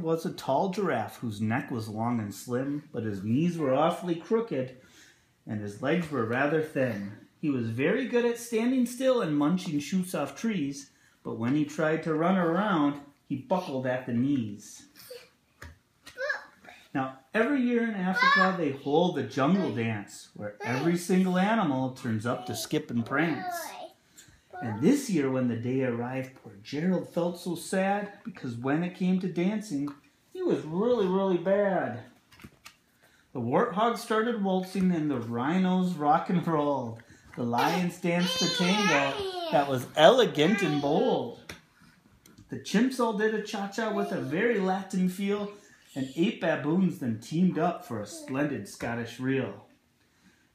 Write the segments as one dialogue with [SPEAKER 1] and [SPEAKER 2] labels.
[SPEAKER 1] was a tall giraffe whose neck was long and slim, but his knees were awfully crooked and his legs were rather thin. He was very good at standing still and munching shoots off trees, but when he tried to run around, he buckled at the knees. Now, every year in Africa, they hold the jungle dance, where every single animal turns up to skip and prance. And this year, when the day arrived, poor Gerald felt so sad, because when it came to dancing, he was really bad. The warthogs started waltzing, and the rhinos rock and rolled. The lions danced the tango that was elegant and bold. The chimps all did a cha-cha with a very Latin feel, and 8 baboons then teamed up for a splendid Scottish reel.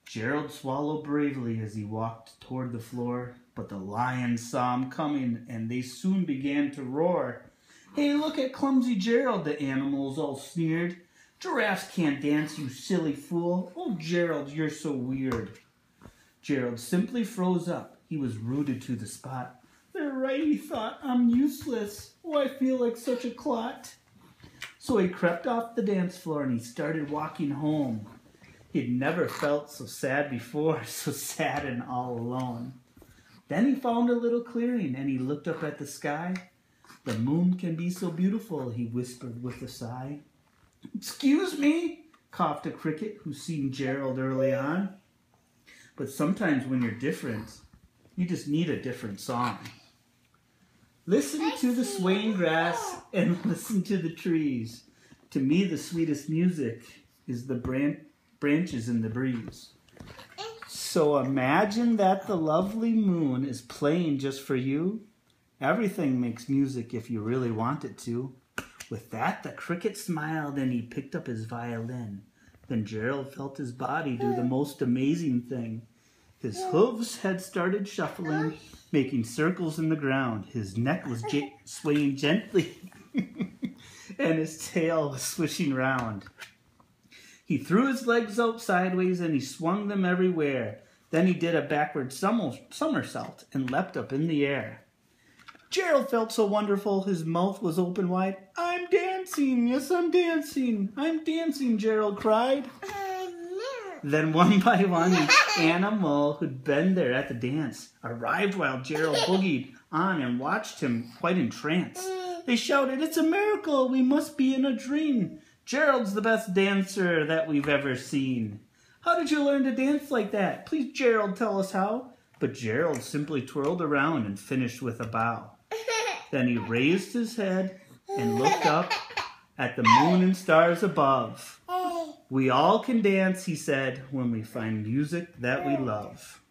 [SPEAKER 1] Gerald swallowed bravely as he walked toward the floor, but the lions saw him coming, and they soon began to roar. "Hey, look at clumsy Gerald," the animals all sneered. "Giraffes can't dance, you silly fool. Oh, Gerald, you're so weird." Gerald simply froze up. He was rooted to the spot. "They're right," he thought. "I'm useless. Oh, I feel like such a clot." So he crept off the dance floor and he started walking home. He'd never felt so sad before, so sad and all alone. Then he found a little clearing and he looked up at the sky. "The moon can be so beautiful," he whispered with a sigh. "Excuse me," coughed a cricket who'd seen Gerald early on. But sometimes when you're different, you just need a different song. Listen to the swaying grass and listen to the trees. To me, the sweetest music is the branches in the breeze. So imagine that the lovely moon is playing just for you. Everything makes music if you really want it to. With that, the cricket smiled and he picked up his violin. Then Gerald felt his body do the most amazing thing. His hooves had started shuffling, making circles in the ground. His neck was swaying gently, and his tail was swishing round. He threw his legs out sideways, and he swung them everywhere. Then he did a backward somersault and leapt up in the air. Gerald felt so wonderful, his mouth was open wide. "I'm dancing, yes, I'm dancing. I'm dancing," Gerald cried. Then one by one, each animal who'd been there at the dance arrived while Gerald boogied on and watched him quite entranced. They shouted, "It's a miracle, we must be in a dream. Gerald's the best dancer that we've ever seen. How did you learn to dance like that? Please, Gerald, tell us how." But Gerald simply twirled around and finished with a bow. Then he raised his head and looked up at the moon and stars above. "We all can dance," he said, "when we find music that we love."